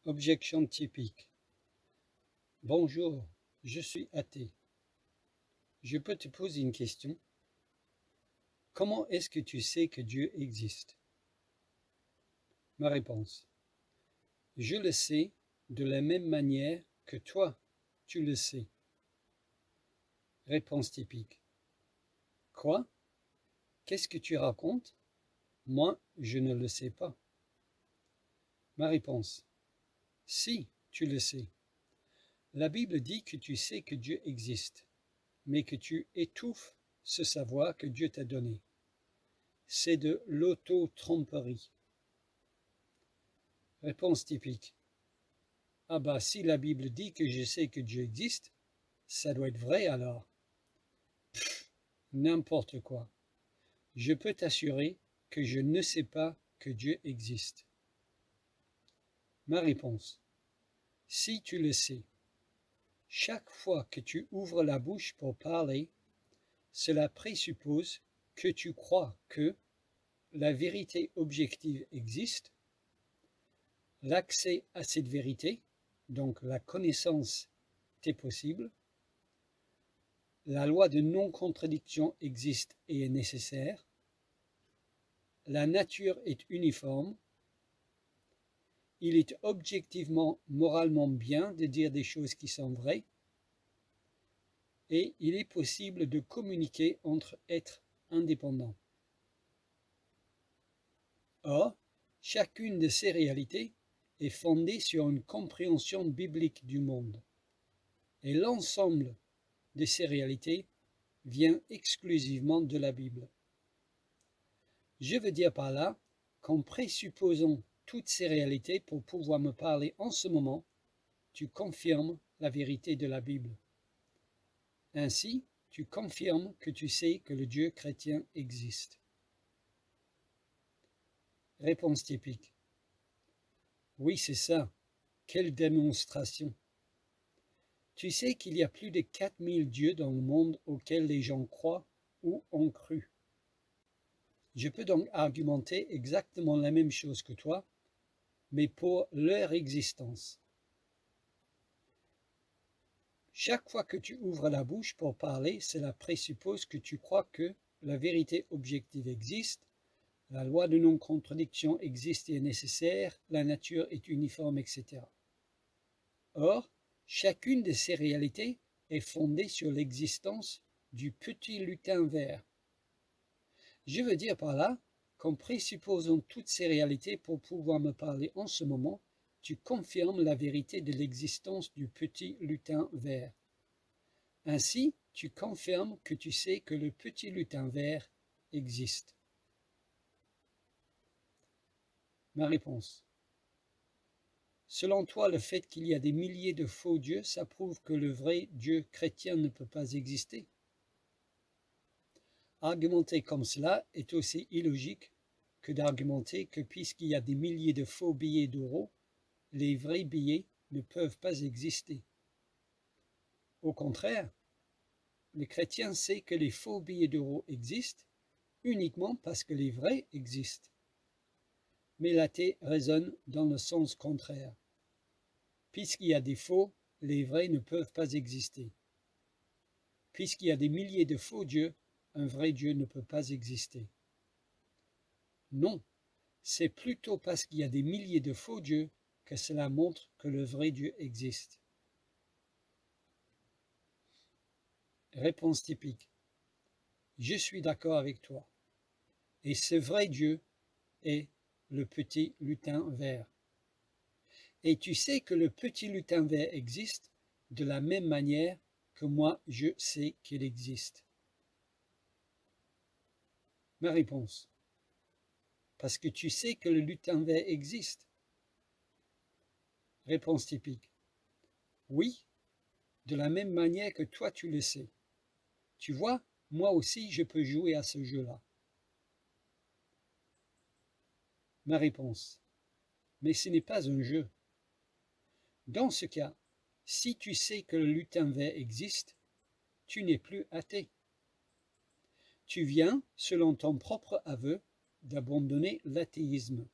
Objection typique. Bonjour, je suis athée. Je peux te poser une question? Comment est-ce que tu sais que Dieu existe? Ma réponse. Je le sais de la même manière que toi, tu le sais. Réponse typique. Quoi? Qu'est-ce que tu racontes? Moi, je ne le sais pas. Ma réponse. Si, tu le sais. La Bible dit que tu sais que Dieu existe, mais que tu étouffes ce savoir que Dieu t'a donné. C'est de l'auto-tromperie. Réponse typique. Ah bah si la Bible dit que je sais que Dieu existe, ça doit être vrai alors. N'importe quoi. Je peux t'assurer que je ne sais pas que Dieu existe. Ma réponse. Si tu le sais. Chaque fois que tu ouvres la bouche pour parler, cela présuppose que tu crois que la vérité objective existe, l'accès à cette vérité, donc la connaissance est possible, la loi de non-contradiction existe et est nécessaire, la nature est uniforme, il est objectivement, moralement bien de dire des choses qui sont vraies, et il est possible de communiquer entre êtres indépendants. Or, chacune de ces réalités est fondée sur une compréhension biblique du monde, et l'ensemble de ces réalités vient exclusivement de la Bible. Je veux dire par là qu'en présupposant toutes ces réalités pour pouvoir me parler en ce moment, tu confirmes la vérité de la Bible. Ainsi, tu confirmes que tu sais que le Dieu chrétien existe. Réponse typique. Oui, c'est ça. Quelle démonstration! Tu sais qu'il y a plus de 4000 dieux dans le monde auxquels les gens croient ou ont cru. Je peux donc argumenter exactement la même chose que toi, mais pour leur existence. Chaque fois que tu ouvres la bouche pour parler, cela présuppose que tu crois que la vérité objective existe, la loi de non-contradiction existe et est nécessaire, la nature est uniforme, etc. Or, chacune de ces réalités est fondée sur l'existence du petit lutin vert. Je veux dire par là qu'en présupposant toutes ces réalités pour pouvoir me parler en ce moment, tu confirmes la vérité de l'existence du petit lutin vert. Ainsi, tu confirmes que tu sais que le petit lutin vert existe. Ma réponse. Selon toi, le fait qu'il y a des milliers de faux dieux, ça prouve que le vrai Dieu chrétien ne peut pas exister. Argumenter comme cela est aussi illogique que d'argumenter que puisqu'il y a des milliers de faux billets d'euros, les vrais billets ne peuvent pas exister. Au contraire, le chrétien sait que les faux billets d'euros existent uniquement parce que les vrais existent. Mais l'athée raisonne dans le sens contraire. Puisqu'il y a des faux, les vrais ne peuvent pas exister. Puisqu'il y a des milliers de faux dieux, un vrai Dieu ne peut pas exister. Non, c'est plutôt parce qu'il y a des milliers de faux dieux que cela montre que le vrai Dieu existe. Réponse typique. Je suis d'accord avec toi. Et ce vrai Dieu est le petit lutin vert. Et tu sais que le petit lutin vert existe de la même manière que moi je sais qu'il existe. Ma réponse. Parce que tu sais que le lutin vert existe. Réponse typique. Oui, de la même manière que toi tu le sais. Tu vois, moi aussi je peux jouer à ce jeu-là. Ma réponse. Mais ce n'est pas un jeu. Dans ce cas, si tu sais que le lutin vert existe, tu n'es plus athée. Tu viens, selon ton propre aveu, d'abandonner l'athéisme.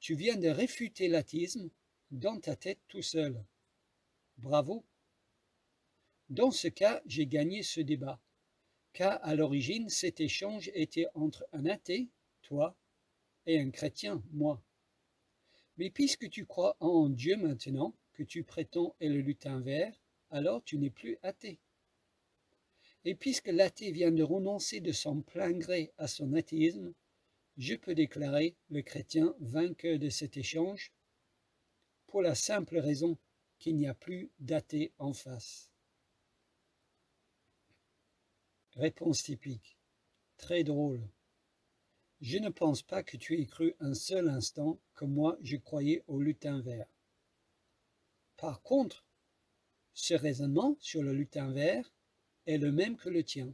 Tu viens de réfuter l'athéisme dans ta tête tout seul. Bravo. Dans ce cas, j'ai gagné ce débat, car à l'origine, cet échange était entre un athée, toi, et un chrétien, moi. Mais puisque tu crois en Dieu maintenant, que tu prétends est le lutin vert, alors tu n'es plus athée. Et puisque l'athée vient de renoncer de son plein gré à son athéisme, je peux déclarer le chrétien vainqueur de cet échange, pour la simple raison qu'il n'y a plus d'athée en face. Réponse typique. Très drôle. Je ne pense pas que tu aies cru un seul instant que moi je croyais au lutin vert. Par contre, ce raisonnement sur le lutin vert est le même que le tien.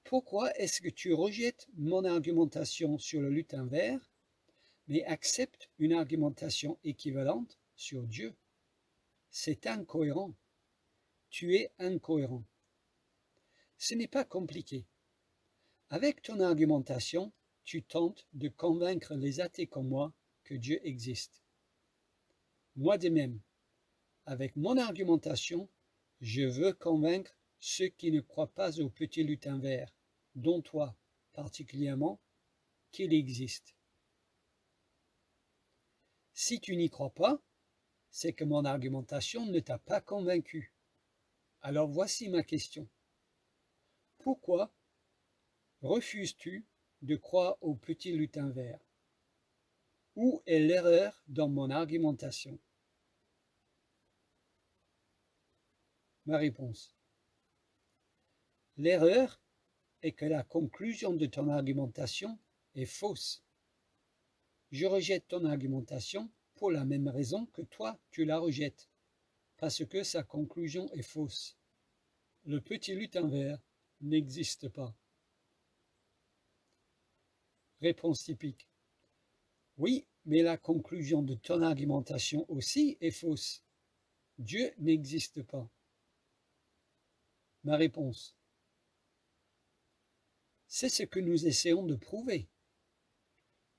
Pourquoi est-ce que tu rejettes mon argumentation sur le lutin vert, mais acceptes une argumentation équivalente sur Dieu? C'est incohérent. Tu es incohérent. Ce n'est pas compliqué. Avec ton argumentation, tu tentes de convaincre les athées comme moi que Dieu existe. Moi de même, avec mon argumentation, je veux convaincre ceux qui ne croient pas au petit lutin vert, dont toi particulièrement, qu'il existe. Si tu n'y crois pas, c'est que mon argumentation ne t'a pas convaincu. Alors voici ma question. Pourquoi refuses-tu de croire au petit lutin vert? Où est l'erreur dans mon argumentation? Ma réponse. L'erreur est que la conclusion de ton argumentation est fausse. Je rejette ton argumentation pour la même raison que toi tu la rejettes, parce que sa conclusion est fausse. Le petit lutin vert n'existe pas. Réponse typique. Oui, mais la conclusion de ton argumentation aussi est fausse. Dieu n'existe pas. Ma réponse. C'est ce que nous essayons de prouver.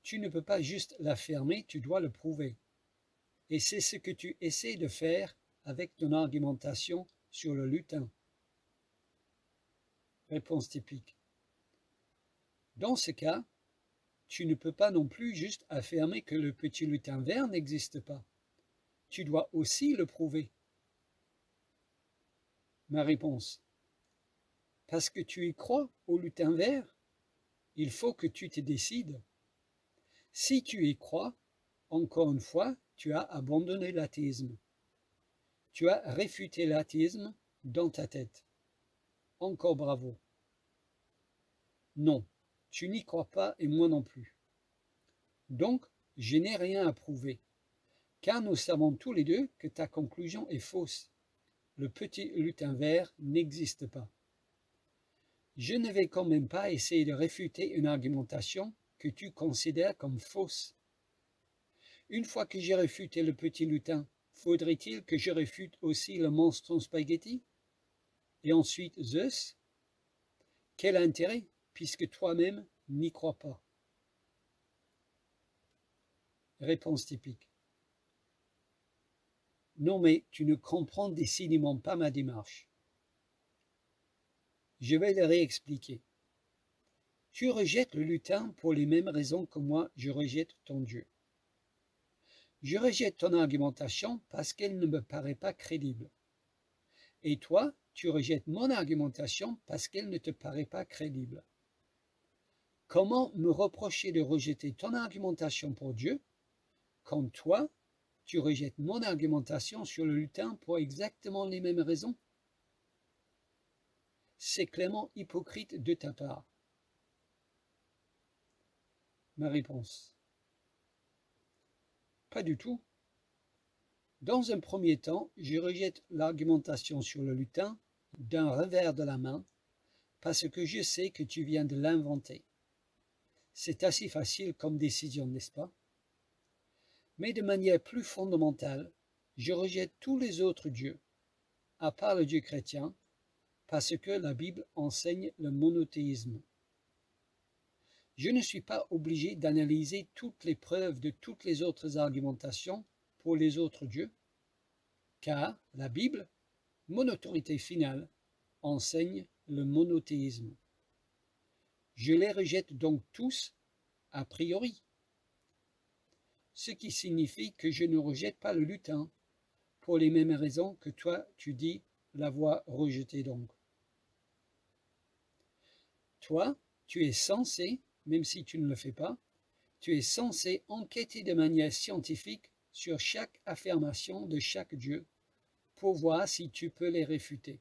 Tu ne peux pas juste l'affirmer, tu dois le prouver. Et c'est ce que tu essaies de faire avec ton argumentation sur le lutin. Réponse typique. Dans ce cas, tu ne peux pas non plus juste affirmer que le petit lutin vert n'existe pas. Tu dois aussi le prouver. Ma réponse. Parce que tu y crois au lutin vert, il faut que tu te décides. Si tu y crois, encore une fois, tu as abandonné l'athéisme. Tu as réfuté l'athéisme dans ta tête. Encore bravo. Non, tu n'y crois pas et moi non plus. Donc, je n'ai rien à prouver, car nous savons tous les deux que ta conclusion est fausse. Le petit lutin vert n'existe pas. Je ne vais quand même pas essayer de réfuter une argumentation que tu considères comme fausse. Une fois que j'ai réfuté le petit lutin, faudrait-il que je réfute aussi le monstre en spaghetti? Et ensuite Zeus? Quel intérêt, puisque toi-même n'y crois pas? Réponse typique. Non mais tu ne comprends décidément pas ma démarche. Je vais le réexpliquer. Tu rejettes le lutin pour les mêmes raisons que moi je rejette ton Dieu. Je rejette ton argumentation parce qu'elle ne me paraît pas crédible. Et toi, tu rejettes mon argumentation parce qu'elle ne te paraît pas crédible. Comment me reprocher de rejeter ton argumentation pour Dieu quand toi, tu rejettes mon argumentation sur le lutin pour exactement les mêmes raisons? C'est clairement hypocrite de ta part. Ma réponse. Pas du tout. Dans un premier temps, je rejette l'argumentation sur le lutin d'un revers de la main parce que je sais que tu viens de l'inventer. C'est assez facile comme décision, n'est-ce pas? Mais de manière plus fondamentale, je rejette tous les autres dieux, à part le Dieu chrétien, parce que la Bible enseigne le monothéisme. Je ne suis pas obligé d'analyser toutes les preuves de toutes les autres argumentations pour les autres dieux, car la Bible, mon autorité finale, enseigne le monothéisme. Je les rejette donc tous a priori, ce qui signifie que je ne rejette pas le lutin, pour les mêmes raisons que toi tu dis l'avoir rejeté donc. Toi, tu es censé, même si tu ne le fais pas, tu es censé enquêter de manière scientifique sur chaque affirmation de chaque dieu pour voir si tu peux les réfuter.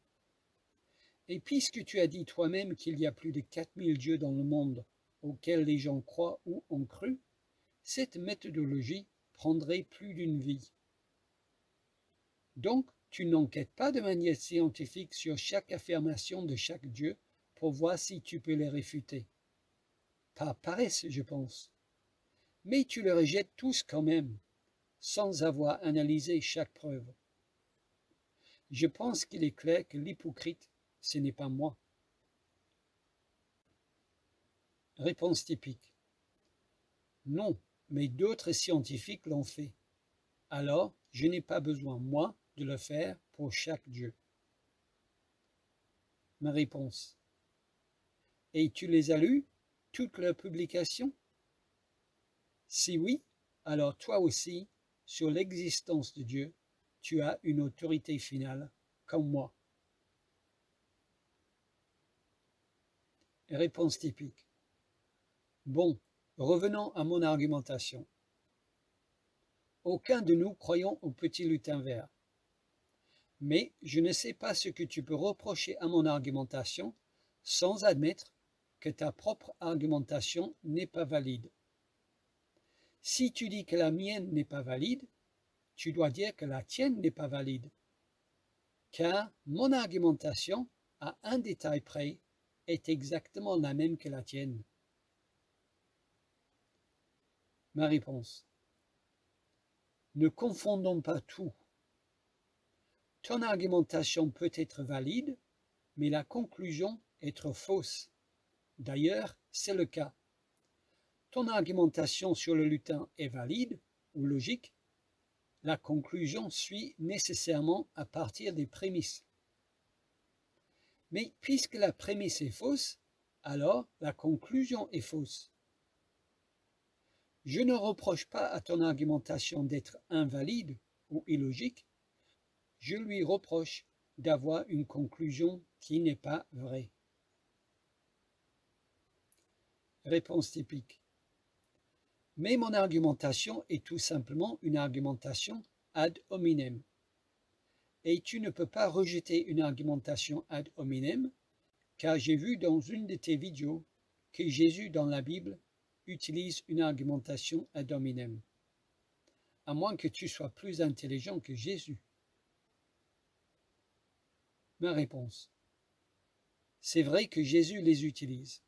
Et puisque tu as dit toi-même qu'il y a plus de 4000 dieux dans le monde auxquels les gens croient ou ont cru, cette méthodologie prendrait plus d'une vie. Donc, tu n'enquêtes pas de manière scientifique sur chaque affirmation de chaque dieu pour voir si tu peux les réfuter. Par paresse, je pense. Mais tu les rejettes tous quand même, sans avoir analysé chaque preuve. Je pense qu'il est clair que l'hypocrite, ce n'est pas moi. Réponse typique. Non, mais d'autres scientifiques l'ont fait. Alors, je n'ai pas besoin, moi, de le faire pour chaque dieu. Ma réponse. Et tu les as lus, toutes leurs publications? Si oui, alors toi aussi, sur l'existence de Dieu, tu as une autorité finale, comme moi. Réponse typique. Bon, revenons à mon argumentation. Aucun de nous croyons au petit lutin vert. Mais je ne sais pas ce que tu peux reprocher à mon argumentation sans admettre que ta propre argumentation n'est pas valide. Si tu dis que la mienne n'est pas valide, tu dois dire que la tienne n'est pas valide. Car mon argumentation, à un détail près, est exactement la même que la tienne. Ma réponse. Ne confondons pas tout. Ton argumentation peut être valide, mais la conclusion être fausse. D'ailleurs, c'est le cas. Ton argumentation sur le lutin est valide ou logique. La conclusion suit nécessairement à partir des prémices. Mais puisque la prémisse est fausse, alors la conclusion est fausse. Je ne reproche pas à ton argumentation d'être invalide ou illogique, je lui reproche d'avoir une conclusion qui n'est pas vraie. Réponse typique. Mais mon argumentation est tout simplement une argumentation ad hominem. Et tu ne peux pas rejeter une argumentation ad hominem, car j'ai vu dans une de tes vidéos que Jésus dans la Bible utilise une argumentation ad hominem, à moins que tu sois plus intelligent que Jésus. Ma réponse. C'est vrai que Jésus les utilise,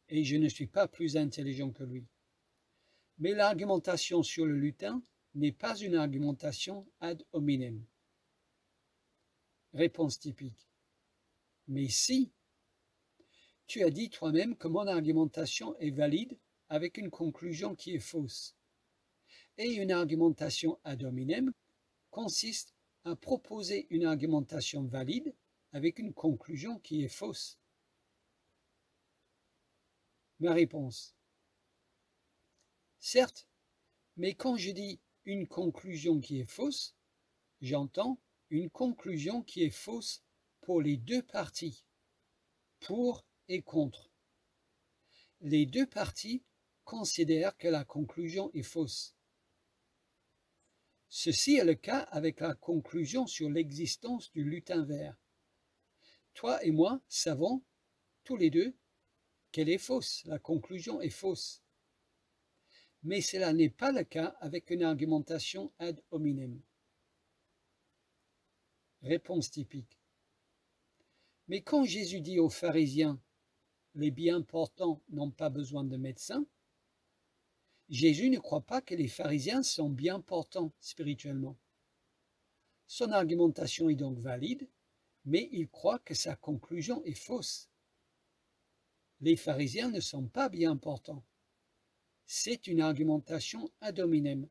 et je ne suis pas plus intelligent que lui. Mais l'argumentation sur le lutin n'est pas une argumentation ad hominem. Réponse typique. Mais si, tu as dit toi-même que mon argumentation est valide avec une conclusion qui est fausse. Et une argumentation ad hominem consiste à proposer une argumentation valide avec une conclusion qui est fausse. Ma réponse. Certes, mais quand je dis une conclusion qui est fausse, j'entends une conclusion qui est fausse pour les deux parties, pour et contre. Les deux parties considèrent que la conclusion est fausse. Ceci est le cas avec la conclusion sur l'existence du lutin vert. Toi et moi savons, tous les deux, qu'elle est fausse, la conclusion est fausse. Mais cela n'est pas le cas avec une argumentation ad hominem. Réponse typique. Mais quand Jésus dit aux pharisiens « les bien portants n'ont pas besoin de médecin », Jésus ne croit pas que les pharisiens sont bien portants spirituellement. Son argumentation est donc valide, mais il croit que sa conclusion est fausse. Les pharisiens ne sont pas bien portants. C'est une argumentation ad hominem.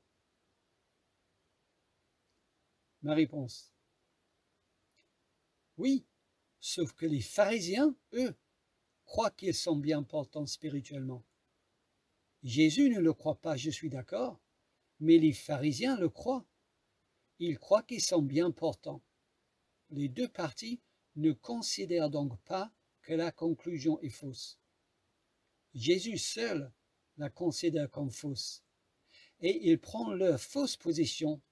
Ma réponse. Oui, sauf que les pharisiens, eux, croient qu'ils sont bien portants spirituellement. Jésus ne le croit pas, je suis d'accord, mais les pharisiens le croient. Ils croient qu'ils sont bien portants. Les deux parties ne considèrent donc pas que la conclusion est fausse. Jésus seul la considère comme fausse, et il prend leur fausse position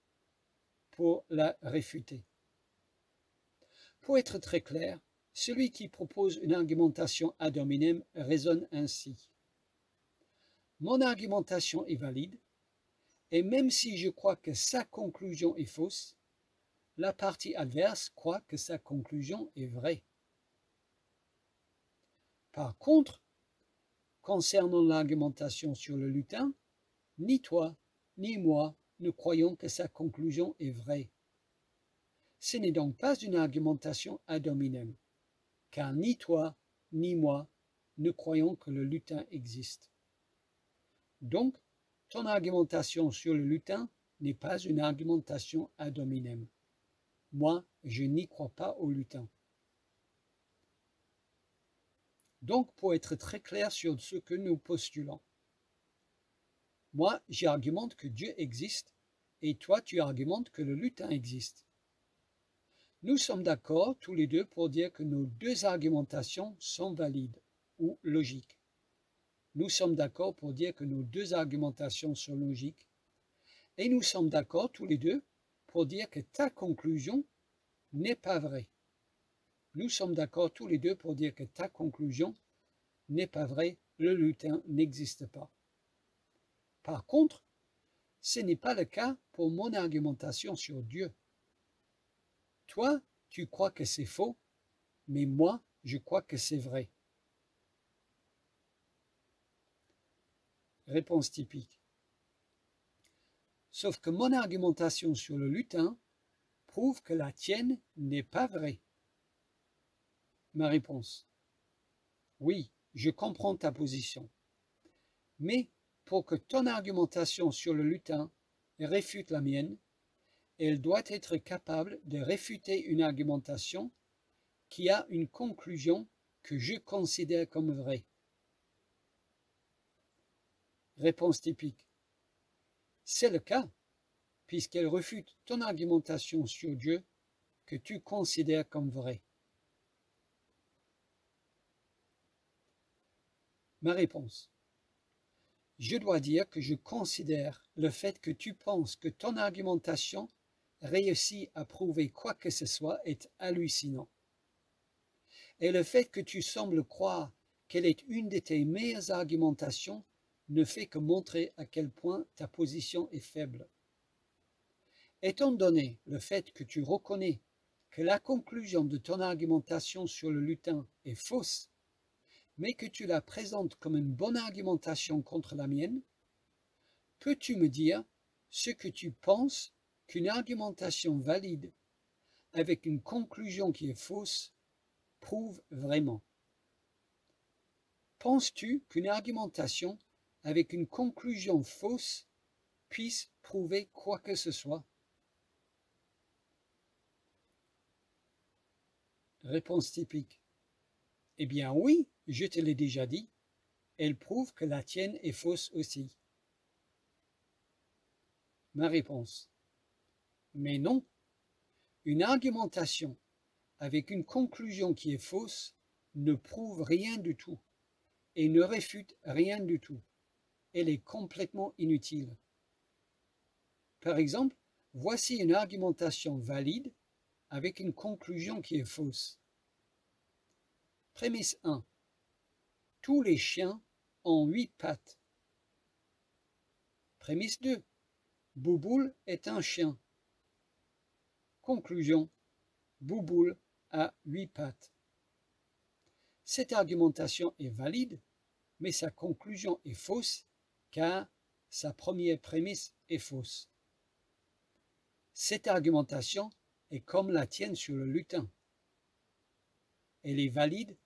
pour la réfuter. Pour être très clair, celui qui propose une argumentation ad hominem raisonne ainsi. Mon argumentation est valide, et même si je crois que sa conclusion est fausse, la partie adverse croit que sa conclusion est vraie. Par contre, concernant l'argumentation sur le lutin, ni toi, ni moi ne croyons que sa conclusion est vraie. Ce n'est donc pas une argumentation ad hominem, car ni toi, ni moi ne croyons que le lutin existe. Donc, ton argumentation sur le lutin n'est pas une argumentation ad hominem. Moi, je n'y crois pas au lutin. Donc, pour être très clair sur ce que nous postulons, moi, j'argumente que Dieu existe, et toi, tu argumentes que le lutin existe. Nous sommes d'accord tous les deux pour dire que nos deux argumentations sont valides ou logiques. Nous sommes d'accord pour dire que nos deux argumentations sont logiques, et nous sommes d'accord tous les deux pour dire que ta conclusion n'est pas vraie. Nous sommes d'accord tous les deux pour dire que ta conclusion n'est pas vraie, le lutin n'existe pas. Par contre, ce n'est pas le cas pour mon argumentation sur Dieu. Toi, tu crois que c'est faux, mais moi, je crois que c'est vrai. Réponse typique. Sauf que mon argumentation sur le lutin prouve que la tienne n'est pas vraie. Ma réponse. Oui, je comprends ta position. Mais pour que ton argumentation sur le lutin réfute la mienne, elle doit être capable de réfuter une argumentation qui a une conclusion que je considère comme vraie. Réponse typique. C'est le cas, puisqu'elle refute ton argumentation sur Dieu que tu considères comme vraie. Ma réponse. Je dois dire que je considère le fait que tu penses que ton argumentation réussit à prouver quoi que ce soit est hallucinant. Et le fait que tu sembles croire qu'elle est une de tes meilleures argumentations ne fait que montrer à quel point ta position est faible. Étant donné le fait que tu reconnais que la conclusion de ton argumentation sur le lutin est fausse, mais que tu la présentes comme une bonne argumentation contre la mienne, peux-tu me dire ce que tu penses qu'une argumentation valide avec une conclusion qui est fausse prouve vraiment? Penses-tu qu'une argumentation avec une conclusion fausse puisse prouver quoi que ce soit? Réponse typique. Eh bien oui, je te l'ai déjà dit, elle prouve que la tienne est fausse aussi. Ma réponse. Mais non, une argumentation avec une conclusion qui est fausse ne prouve rien du tout et ne réfute rien du tout. Elle est complètement inutile. Par exemple, voici une argumentation valide avec une conclusion qui est fausse. Prémisse 1. Tous les chiens ont 8 pattes. Prémisse 2. Bouboule est un chien. Conclusion. Bouboule a 8 pattes. Cette argumentation est valide, mais sa conclusion est fausse car sa première prémisse est fausse. Cette argumentation est comme la tienne sur le lutin. Elle est valide,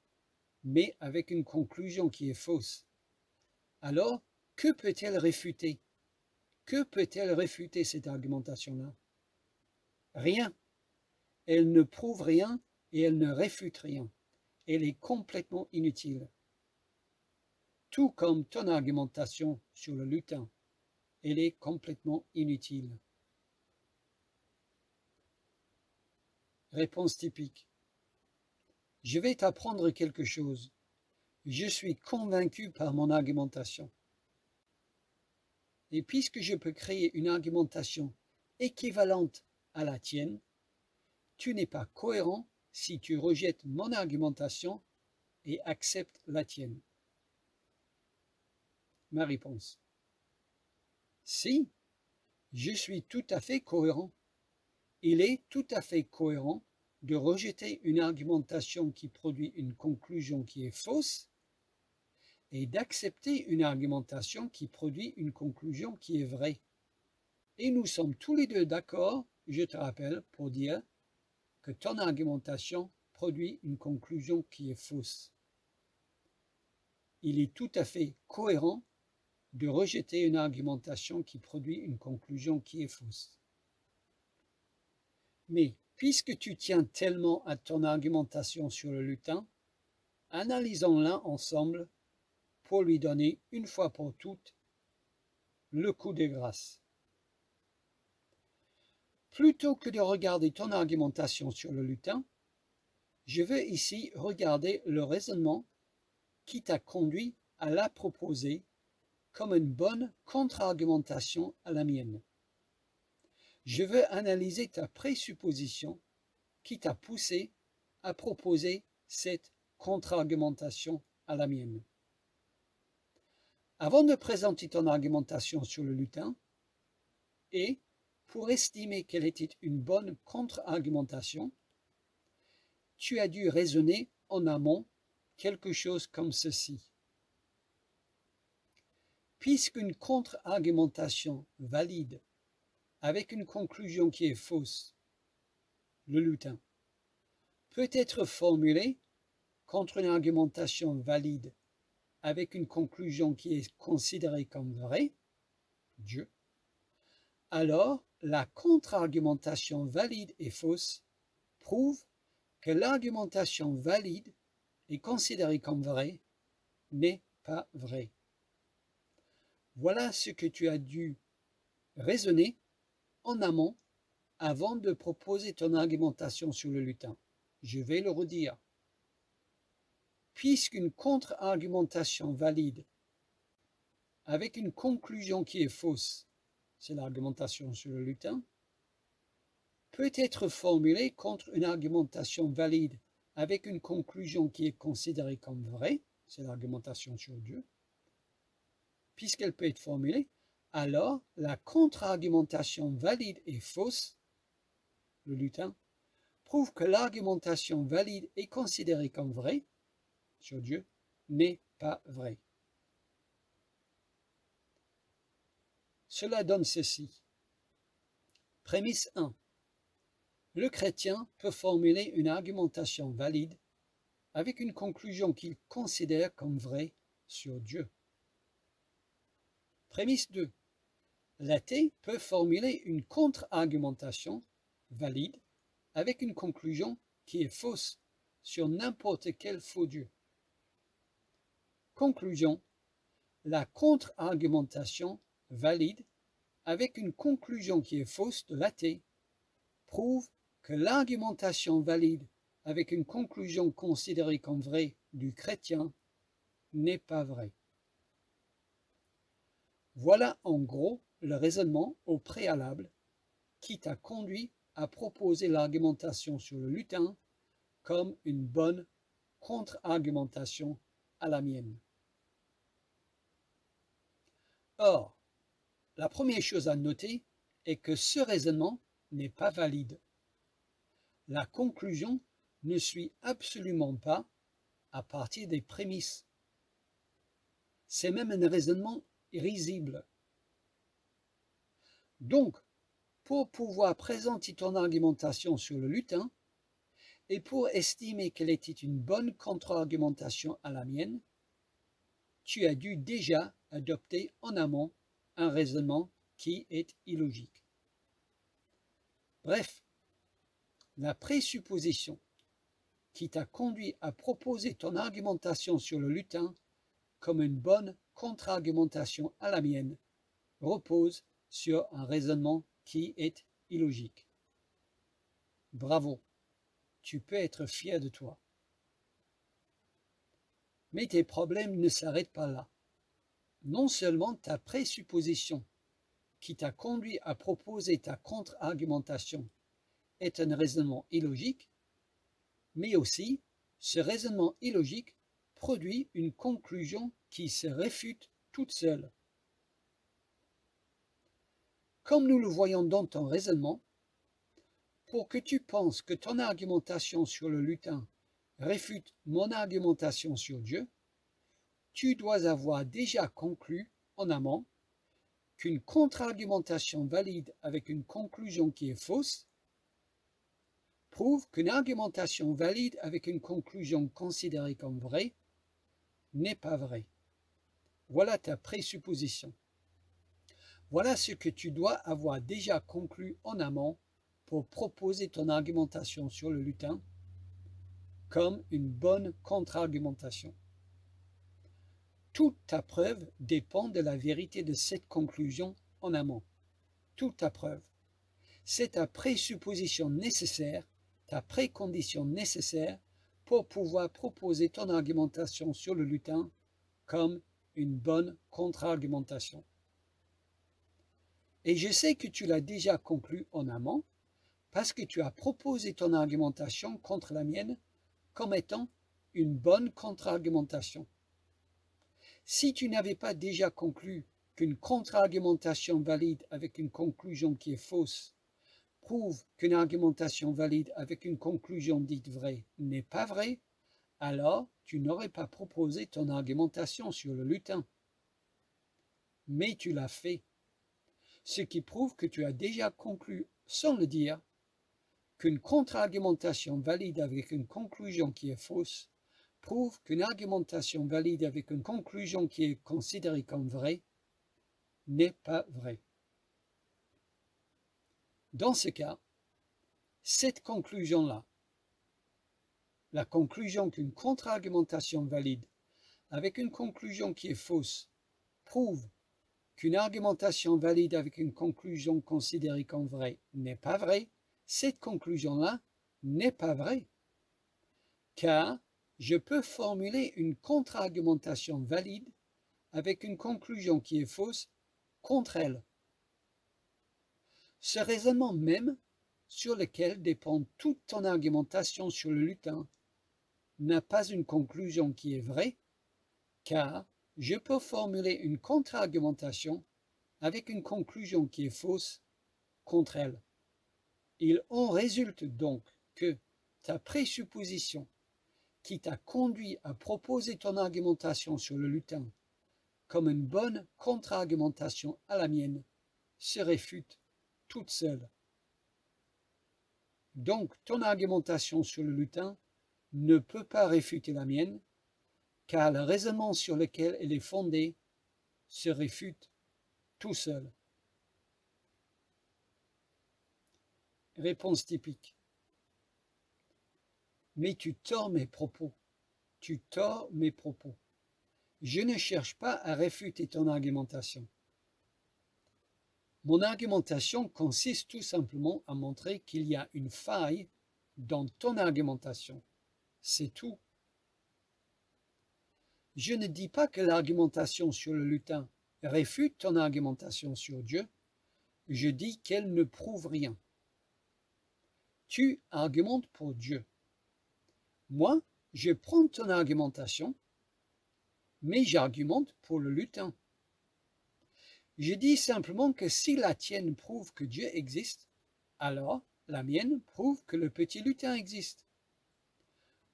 mais avec une conclusion qui est fausse. Alors, que peut-elle réfuter? Que peut-elle réfuter cette argumentation-là? Rien. Elle ne prouve rien et elle ne réfute rien. Elle est complètement inutile. Tout comme ton argumentation sur le lutin, elle est complètement inutile. Réponse typique. Je vais t'apprendre quelque chose. Je suis convaincu par mon argumentation. Et puisque je peux créer une argumentation équivalente à la tienne, tu n'es pas cohérent si tu rejettes mon argumentation et acceptes la tienne. Ma réponse. Si, je suis tout à fait cohérent. Il est tout à fait cohérent de rejeter une argumentation qui produit une conclusion qui est fausse et d'accepter une argumentation qui produit une conclusion qui est vraie. Et nous sommes tous les deux d'accord, je te rappelle, pour dire que ton argumentation produit une conclusion qui est fausse. Il est tout à fait cohérent de rejeter une argumentation qui produit une conclusion qui est fausse. Mais puisque tu tiens tellement à ton argumentation sur le lutin, analysons-la ensemble pour lui donner une fois pour toutes le coup de grâce. Plutôt que de regarder ton argumentation sur le lutin, je veux ici regarder le raisonnement qui t'a conduit à la proposer comme une bonne contre-argumentation à la mienne. Je veux analyser ta présupposition qui t'a poussé à proposer cette contre-argumentation à la mienne. Avant de présenter ton argumentation sur le lutin, et pour estimer qu'elle était une bonne contre-argumentation, tu as dû raisonner en amont quelque chose comme ceci. Puisqu'une contre-argumentation valide avec une conclusion qui est fausse, le lutin, peut être formulée contre une argumentation valide avec une conclusion qui est considérée comme vraie, Dieu, alors la contre-argumentation valide et fausse prouve que l'argumentation valide et considérée comme vraie n'est pas vraie. Voilà ce que tu as dû raisonner en amont avant de proposer ton argumentation sur le lutin. Je vais le redire. Puisqu'une contre-argumentation valide avec une conclusion qui est fausse, c'est l'argumentation sur le lutin, peut être formulée contre une argumentation valide avec une conclusion qui est considérée comme vraie, c'est l'argumentation sur Dieu, puisqu'elle peut être formulée, alors la contre-argumentation valide et fausse, le lutin, prouve que l'argumentation valide et considérée comme vraie, sur Dieu, n'est pas vraie. Cela donne ceci. Prémisse 1. Le chrétien peut formuler une argumentation valide avec une conclusion qu'il considère comme vraie sur Dieu. Prémisse 2. L'athée peut formuler une contre-argumentation valide avec une conclusion qui est fausse sur n'importe quel faux Dieu. Conclusion. La contre-argumentation valide avec une conclusion qui est fausse de l'athée prouve que l'argumentation valide avec une conclusion considérée comme vraie du chrétien n'est pas vraie. Voilà en gros le raisonnement au préalable qui t'a conduit à proposer l'argumentation sur le lutin comme une bonne contre-argumentation à la mienne. Or, la première chose à noter est que ce raisonnement n'est pas valide. La conclusion ne suit absolument pas à partir des prémices. C'est même un raisonnement risible. Donc, pour pouvoir présenter ton argumentation sur le lutin, Et pour estimer qu'elle était une bonne contre-argumentation à la mienne, tu as dû déjà adopter en amont un raisonnement qui est illogique. Bref, la présupposition qui t'a conduit à proposer ton argumentation sur le lutin comme une bonne contre-argumentation à la mienne repose sur un raisonnement qui est illogique. Bravo, tu peux être fier de toi. Mais tes problèmes ne s'arrêtent pas là. Non seulement ta présupposition qui t'a conduit à proposer ta contre-argumentation est un raisonnement illogique, mais aussi ce raisonnement illogique produit une conclusion qui se réfute toute seule. Comme nous le voyons dans ton raisonnement, pour que tu penses que ton argumentation sur le lutin réfute mon argumentation sur Dieu, tu dois avoir déjà conclu en amont qu'une contre-argumentation valide avec une conclusion qui est fausse prouve qu'une argumentation valide avec une conclusion considérée comme vraie n'est pas vraie. Voilà ta présupposition. Voilà ce que tu dois avoir déjà conclu en amont pour proposer ton argumentation sur le lutin comme une bonne contre-argumentation. Toute ta preuve dépend de la vérité de cette conclusion en amont. Toute ta preuve. C'est ta présupposition nécessaire, ta précondition nécessaire pour pouvoir proposer ton argumentation sur le lutin comme une bonne contre-argumentation. Et je sais que tu l'as déjà conclu en amont parce que tu as proposé ton argumentation contre la mienne comme étant une bonne contre-argumentation. Si tu n'avais pas déjà conclu qu'une contre-argumentation valide avec une conclusion qui est fausse prouve qu'une argumentation valide avec une conclusion dite vraie n'est pas vraie, alors tu n'aurais pas proposé ton argumentation sur le lutin. Mais tu l'as fait, ce qui prouve que tu as déjà conclu, sans le dire, qu'une contre-argumentation valide avec une conclusion qui est fausse prouve qu'une argumentation valide avec une conclusion qui est considérée comme vraie n'est pas vraie. Dans ce cas, cette conclusion-là, la conclusion qu'une contre-argumentation valide avec une conclusion qui est fausse prouve qu'une argumentation valide avec une conclusion considérée comme vraie n'est pas vraie, cette conclusion-là n'est pas vraie, car je peux formuler une contre-argumentation valide avec une conclusion qui est fausse contre elle. Ce raisonnement même, sur lequel dépend toute ton argumentation sur le lutin, n'a pas une conclusion qui est vraie, car je peux formuler une contre-argumentation avec une conclusion qui est fausse contre elle. Il en résulte donc que ta présupposition qui t'a conduit à proposer ton argumentation sur le lutin comme une bonne contre-argumentation à la mienne se réfute toute seule. Donc ton argumentation sur le lutin ne peut pas réfuter la mienne, car le raisonnement sur lequel elle est fondée se réfute tout seul. Réponse typique. Mais tu tords mes propos. Tu tords mes propos. Je ne cherche pas à réfuter ton argumentation. Mon argumentation consiste tout simplement à montrer qu'il y a une faille dans ton argumentation. C'est tout. Je ne dis pas que l'argumentation sur le lutin réfute ton argumentation sur Dieu. Je dis qu'elle ne prouve rien. Tu argumentes pour Dieu. Moi, je prends ton argumentation, mais j'argumente pour le lutin. Je dis simplement que si la tienne prouve que Dieu existe, alors la mienne prouve que le petit lutin existe.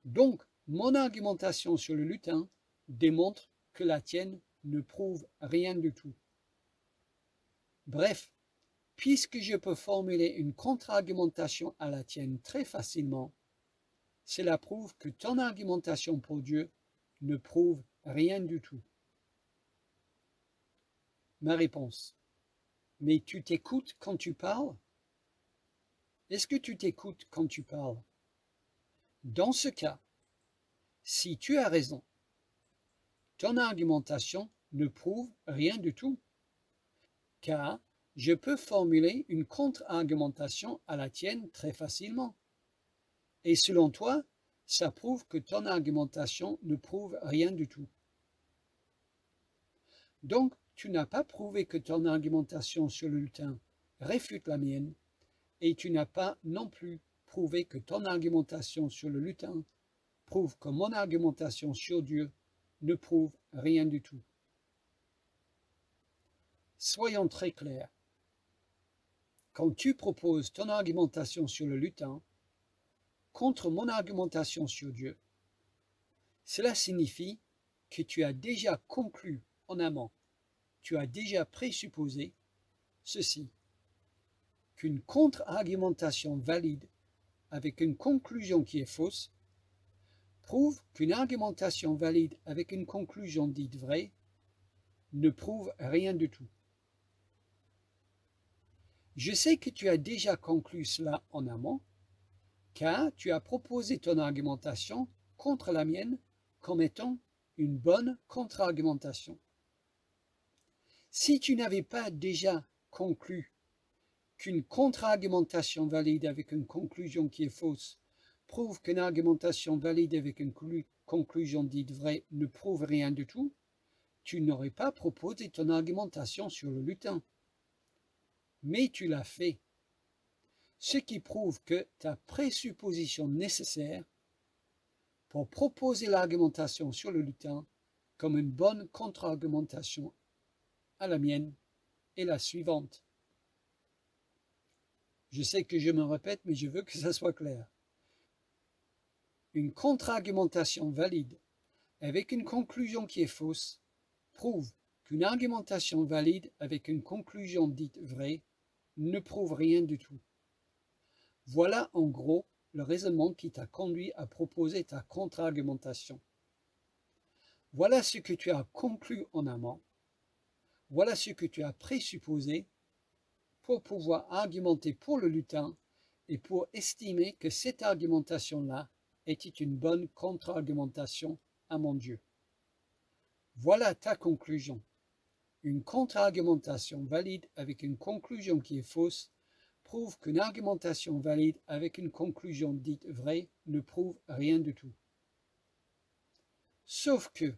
Donc, mon argumentation sur le lutin démontre que la tienne ne prouve rien du tout. Bref, puisque je peux formuler une contre-argumentation à la tienne très facilement, cela prouve que ton argumentation pour Dieu ne prouve rien du tout. Ma réponse: mais tu t'écoutes quand tu parles? Est-ce que tu t'écoutes quand tu parles? Dans ce cas, si tu as raison, ton argumentation ne prouve rien du tout, car je peux formuler une contre-argumentation à la tienne très facilement. Et selon toi, ça prouve que ton argumentation ne prouve rien du tout. Donc, tu n'as pas prouvé que ton argumentation sur le lutin réfute la mienne, et tu n'as pas non plus prouvé que ton argumentation sur le lutin prouve que mon argumentation sur Dieu ne prouve rien du tout. Soyons très clairs. Quand tu proposes ton argumentation sur le lutin contre mon argumentation sur Dieu, cela signifie que tu as déjà conclu en amont, tu as déjà présupposé ceci, qu'une contre-argumentation valide avec une conclusion qui est fausse prouve qu'une argumentation valide avec une conclusion dite vraie ne prouve rien du tout. Je sais que tu as déjà conclu cela en amont, car tu as proposé ton argumentation contre la mienne comme étant une bonne contre-argumentation. Si tu n'avais pas déjà conclu qu'une contre-argumentation valide avec une conclusion qui est fausse prouve qu'une argumentation valide avec une conclusion dite vraie ne prouve rien du tout, tu n'aurais pas proposé ton argumentation sur le lutin. Mais tu l'as fait, ce qui prouve que ta présupposition nécessaire pour proposer l'argumentation sur le lutin comme une bonne contre-argumentation à la mienne est la suivante. Je sais que je me répète, mais je veux que ça soit clair. Une contre-argumentation valide avec une conclusion qui est fausse prouve qu'une argumentation valide avec une conclusion dite vraie ne prouve rien du tout. Voilà en gros le raisonnement qui t'a conduit à proposer ta contre-argumentation. Voilà ce que tu as conclu en amont. Voilà ce que tu as présupposé pour pouvoir argumenter pour le lutin et pour estimer que cette argumentation-là était une bonne contre-argumentation à mon Dieu. Voilà ta conclusion. Une contre-argumentation valide avec une conclusion qui est fausse prouve qu'une argumentation valide avec une conclusion dite vraie ne prouve rien du tout. Sauf que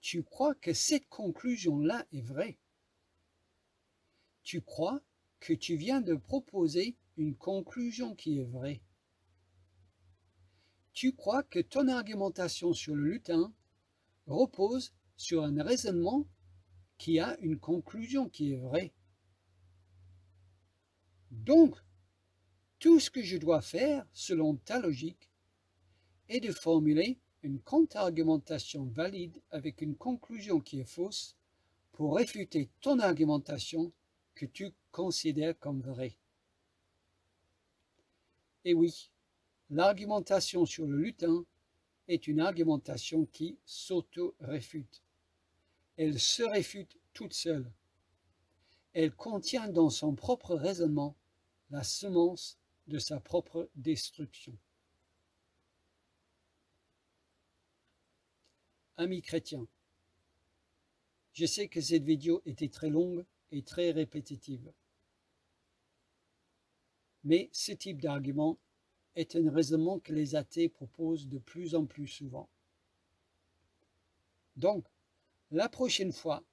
tu crois que cette conclusion-là est vraie. Tu crois que tu viens de proposer une conclusion qui est vraie. Tu crois que ton argumentation sur le lutin repose sur un raisonnement qui a une conclusion qui est vraie. Donc, tout ce que je dois faire, selon ta logique, est de formuler une contre-argumentation valide avec une conclusion qui est fausse pour réfuter ton argumentation que tu considères comme vraie. Et oui, l'argumentation sur le lutin est une argumentation qui s'auto-réfute. Elle se réfute toute seule. Elle contient dans son propre raisonnement la semence de sa propre destruction. Amis chrétiens, je sais que cette vidéo était très longue et très répétitive. Mais ce type d'argument est un raisonnement que les athées proposent de plus en plus souvent. Donc, la prochaine fois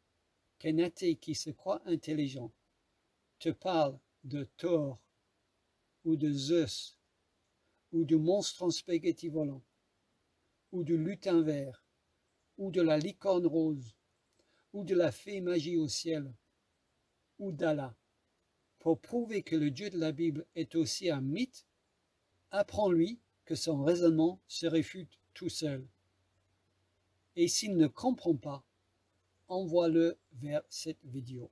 qu'un athée qui se croit intelligent te parle de Thor, ou de Zeus, ou du monstre en spaghetti volant, ou du lutin vert, ou de la licorne rose, ou de la fée magie au ciel, ou d'Allah, pour prouver que le Dieu de la Bible est aussi un mythe, apprends-lui que son raisonnement se réfute tout seul. Et s'il ne comprend pas, envoie-le vers cette vidéo.